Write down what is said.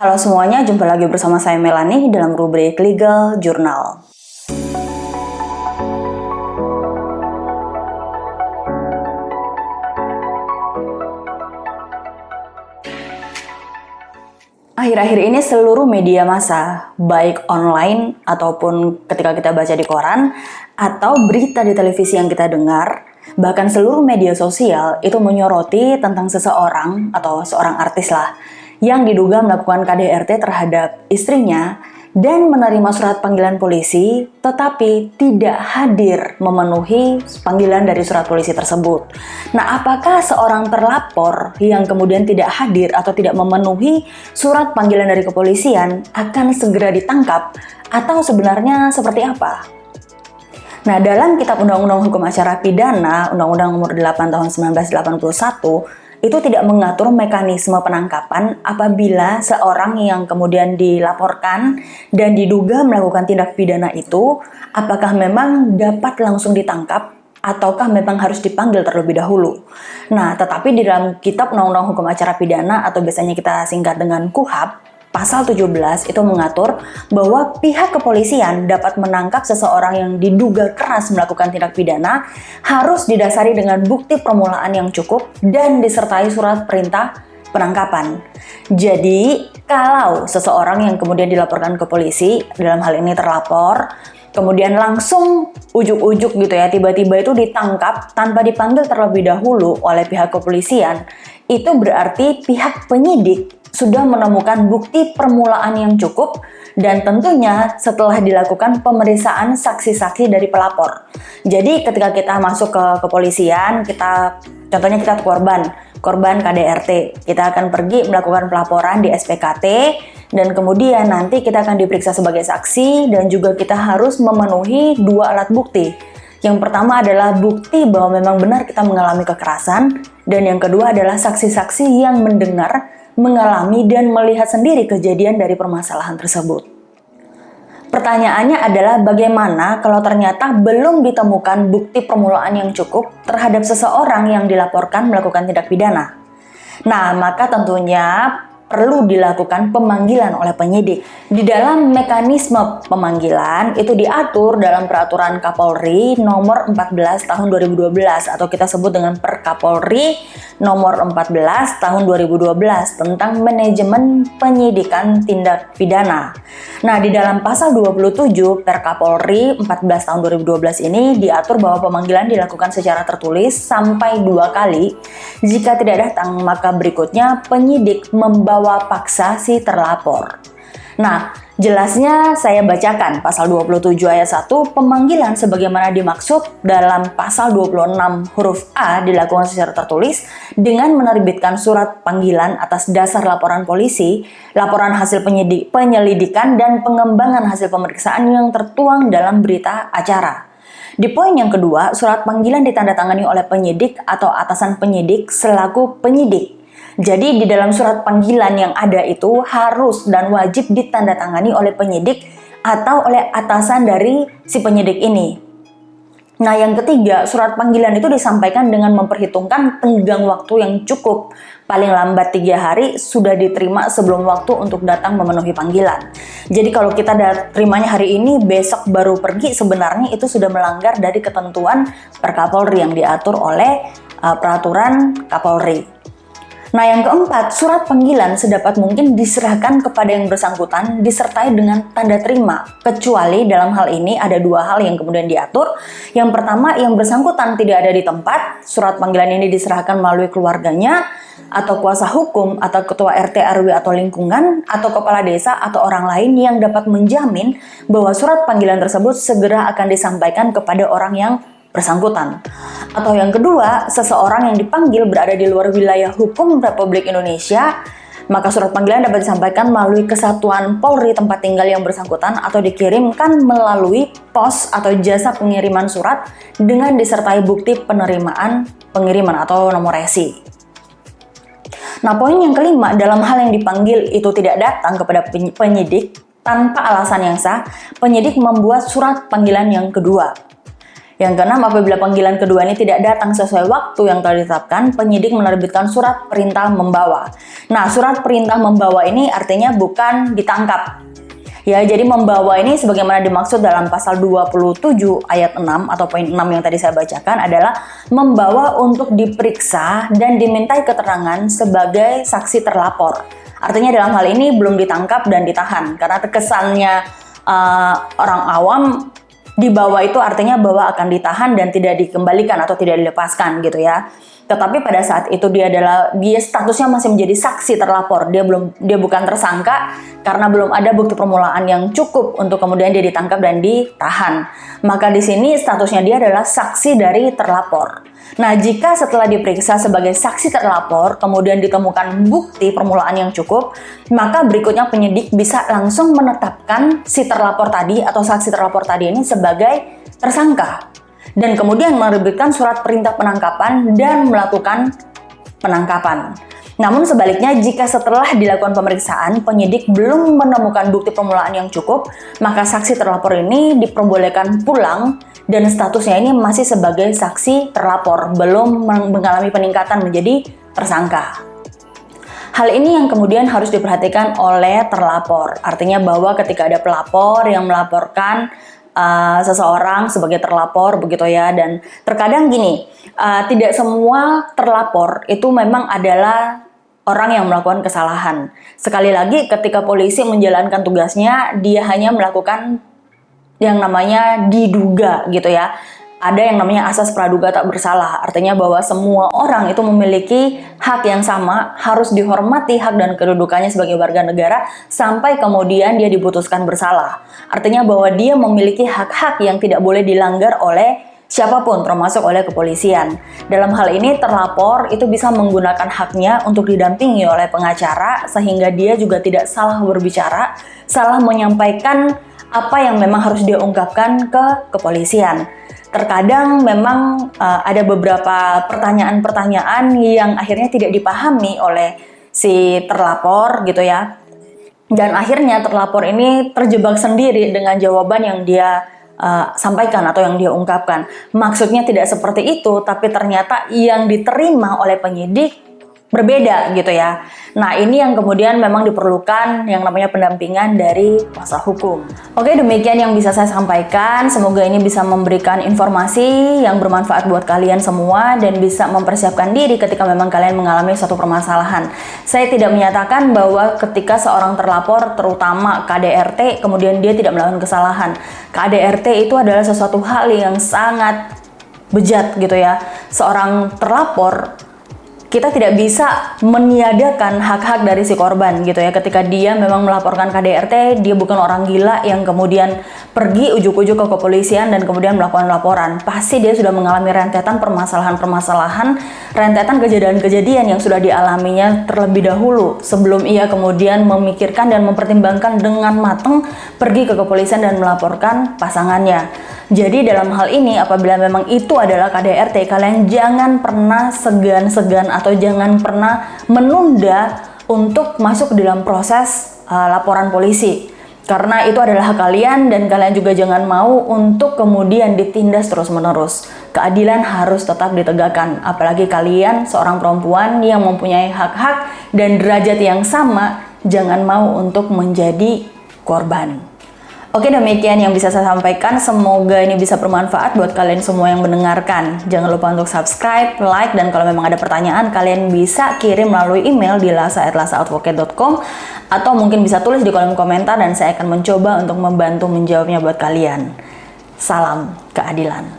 Halo semuanya, jumpa lagi bersama saya Melanie dalam rubrik Legal Journal. Akhir-akhir ini seluruh media massa, baik online ataupun ketika kita baca di koran, atau berita di televisi yang kita dengar, bahkan seluruh media sosial itu menyoroti tentang seseorang atau seorang artis lah, yang diduga melakukan KDRT terhadap istrinya dan menerima surat panggilan polisi tetapi tidak hadir memenuhi panggilan dari surat polisi tersebut. Nah, apakah seorang terlapor yang kemudian tidak hadir atau tidak memenuhi surat panggilan dari kepolisian akan segera ditangkap atau sebenarnya seperti apa? Nah, dalam Kitab Undang-Undang Hukum Acara Pidana, Undang-Undang Nomor 8 Tahun 1981, itu tidak mengatur mekanisme penangkapan apabila seorang yang kemudian dilaporkan dan diduga melakukan tindak pidana itu, apakah memang dapat langsung ditangkap ataukah memang harus dipanggil terlebih dahulu. Nah, tetapi di dalam Kitab Undang-Undang Hukum Acara Pidana atau biasanya kita singkat dengan KUHP, Pasal 17 itu mengatur bahwa pihak kepolisian dapat menangkap seseorang yang diduga keras melakukan tindak pidana harus didasari dengan bukti permulaan yang cukup dan disertai surat perintah penangkapan. Jadi, kalau seseorang yang kemudian dilaporkan ke polisi, dalam hal ini terlapor, kemudian langsung ujuk-ujuk gitu ya, tiba-tiba itu ditangkap tanpa dipanggil terlebih dahulu oleh pihak kepolisian, itu berarti pihak penyidik sudah menemukan bukti permulaan yang cukup dan tentunya setelah dilakukan pemeriksaan saksi-saksi dari pelapor. Jadi ketika kita masuk ke kepolisian, contohnya kita korban KDRT, kita akan pergi melakukan pelaporan di SPKT dan kemudian nanti kita akan diperiksa sebagai saksi dan juga kita harus memenuhi dua alat bukti. Yang pertama adalah bukti bahwa memang benar kita mengalami kekerasan dan yang kedua adalah saksi-saksi yang mendengar, mengalami dan melihat sendiri kejadian dari permasalahan tersebut. Pertanyaannya adalah bagaimana kalau ternyata belum ditemukan bukti permulaan yang cukup terhadap seseorang yang dilaporkan melakukan tindak pidana. Nah, maka tentunya perlu dilakukan pemanggilan oleh penyidik. Di dalam mekanisme pemanggilan itu diatur dalam Peraturan Kapolri Nomor 14 Tahun 2012 atau kita sebut dengan Perkapolri Nomor 14 Tahun 2012 tentang manajemen penyidikan tindak pidana. Nah, di dalam pasal 27 Perkapolri 14 tahun 2012 ini diatur bahwa pemanggilan dilakukan secara tertulis sampai 2 kali. Jika tidak datang, maka berikutnya penyidik membawa paksa si terlapor. Nah, jelasnya saya bacakan pasal 27 ayat 1, pemanggilan sebagaimana dimaksud dalam pasal 26 huruf A dilakukan secara tertulis dengan menerbitkan surat panggilan atas dasar laporan polisi, laporan hasil penyelidikan dan pengembangan hasil pemeriksaan yang tertuang dalam berita acara. Di poin yang kedua, surat panggilan ditandatangani oleh penyidik atau atasan penyidik selaku penyidik. Jadi di dalam surat panggilan yang ada itu harus dan wajib ditandatangani oleh penyidik atau oleh atasan dari si penyidik ini. Nah, yang ketiga, surat panggilan itu disampaikan dengan memperhitungkan tenggang waktu yang cukup. Paling lambat 3 hari sudah diterima sebelum waktu untuk datang memenuhi panggilan. Jadi kalau kita terimanya hari ini, besok baru pergi, sebenarnya itu sudah melanggar dari ketentuan Perkapolri yang diatur oleh Peraturan Kapolri. Nah, yang keempat, surat panggilan sedapat mungkin diserahkan kepada yang bersangkutan disertai dengan tanda terima. Kecuali dalam hal ini ada 2 hal yang kemudian diatur. Yang pertama, yang bersangkutan tidak ada di tempat, surat panggilan ini diserahkan melalui keluarganya, atau kuasa hukum, atau ketua RT, RW, atau lingkungan, atau kepala desa, atau orang lain yang dapat menjamin bahwa surat panggilan tersebut segera akan disampaikan kepada orang yang bersangkutan. Atau yang kedua, seseorang yang dipanggil berada di luar wilayah hukum Republik Indonesia, maka surat panggilan dapat disampaikan melalui kesatuan Polri tempat tinggal yang bersangkutan atau dikirimkan melalui pos atau jasa pengiriman surat dengan disertai bukti pengiriman atau nomor resi. Nah, poin yang kelima, dalam hal yang dipanggil itu tidak datang kepada penyidik tanpa alasan yang sah, penyidik membuat surat panggilan yang kedua. Yang keenam, apabila panggilan kedua ini tidak datang sesuai waktu yang telah ditetapkan, penyidik menerbitkan surat perintah membawa. Nah, surat perintah membawa ini artinya bukan ditangkap. Ya, jadi membawa ini sebagaimana dimaksud dalam pasal 27 ayat 6 atau poin 6 yang tadi saya bacakan adalah membawa untuk diperiksa dan dimintai keterangan sebagai saksi terlapor. Artinya dalam hal ini belum ditangkap dan ditahan, karena kesannya orang awam dibawa itu artinya bahwa akan ditahan dan tidak dikembalikan atau tidak dilepaskan gitu ya. Tetapi pada saat itu dia statusnya masih menjadi saksi terlapor. Dia bukan tersangka karena belum ada bukti permulaan yang cukup untuk kemudian dia ditangkap dan ditahan. Maka di sini statusnya dia adalah saksi dari terlapor. Nah, jika setelah diperiksa sebagai saksi terlapor, kemudian ditemukan bukti permulaan yang cukup, maka berikutnya penyidik bisa langsung menetapkan si terlapor tadi atau saksi terlapor tadi ini sebagai tersangka. Dan kemudian menerbitkan surat perintah penangkapan dan melakukan penangkapan. Namun sebaliknya, jika setelah dilakukan pemeriksaan, penyidik belum menemukan bukti permulaan yang cukup, maka saksi terlapor ini diperbolehkan pulang dan statusnya ini masih sebagai saksi terlapor, belum mengalami peningkatan menjadi tersangka. Hal ini yang kemudian harus diperhatikan oleh terlapor. Artinya bahwa ketika ada pelapor yang melaporkan seseorang sebagai terlapor begitu ya, dan terkadang gini, tidak semua terlapor itu memang adalah orang yang melakukan kesalahan. Sekali lagi, ketika polisi menjalankan tugasnya, dia hanya melakukan yang namanya diduga gitu ya. Ada yang namanya asas praduga tak bersalah. Artinya bahwa semua orang itu memiliki hak yang sama, harus dihormati hak dan kedudukannya sebagai warga negara sampai kemudian dia diputuskan bersalah. Artinya bahwa dia memiliki hak-hak yang tidak boleh dilanggar oleh siapapun, termasuk oleh kepolisian. Dalam hal ini terlapor itu bisa menggunakan haknya untuk didampingi oleh pengacara sehingga dia juga tidak salah berbicara, salah menyampaikan apa yang memang harus dia ungkapkan ke kepolisian. Terkadang memang ada beberapa pertanyaan-pertanyaan yang akhirnya tidak dipahami oleh si terlapor gitu ya. Dan akhirnya terlapor ini terjebak sendiri dengan jawaban yang dia sampaikan atau yang dia ungkapkan. Maksudnya tidak seperti itu, tapi ternyata yang diterima oleh penyidik berbeda gitu ya. Nah, ini yang kemudian memang diperlukan yang namanya pendampingan dari kuasa hukum. Oke, demikian yang bisa saya sampaikan. Semoga ini bisa memberikan informasi yang bermanfaat buat kalian semua dan bisa mempersiapkan diri ketika memang kalian mengalami suatu permasalahan. Saya tidak menyatakan bahwa ketika seorang terlapor, terutama KDRT, kemudian dia tidak melakukan kesalahan. KDRT itu adalah sesuatu hal yang sangat bejat gitu ya. Seorang terlapor, kita tidak bisa meniadakan hak-hak dari si korban gitu ya. Ketika dia memang melaporkan KDRT, dia bukan orang gila yang kemudian pergi ujuk-ujuk ke kepolisian dan kemudian melakukan laporan. Pasti dia sudah mengalami rentetan permasalahan-permasalahan, rentetan kejadian-kejadian yang sudah dialaminya terlebih dahulu sebelum ia kemudian memikirkan dan mempertimbangkan dengan matang pergi ke kepolisian dan melaporkan pasangannya. Jadi dalam hal ini, apabila memang itu adalah KDRT, kalian jangan pernah segan-segan atau jangan pernah menunda untuk masuk ke dalam proses laporan polisi. Karena itu adalah hak kalian dan kalian juga jangan mau untuk kemudian ditindas terus-menerus. Keadilan harus tetap ditegakkan, apalagi kalian seorang perempuan yang mempunyai hak-hak dan derajat yang sama, jangan mau untuk menjadi korban. Oke, demikian yang bisa saya sampaikan. Semoga ini bisa bermanfaat buat kalian semua yang mendengarkan. Jangan lupa untuk subscribe, like, dan kalau memang ada pertanyaan, kalian bisa kirim melalui email di lasa@lasaadvocate.com atau mungkin bisa tulis di kolom komentar dan saya akan mencoba untuk membantu menjawabnya buat kalian. Salam keadilan.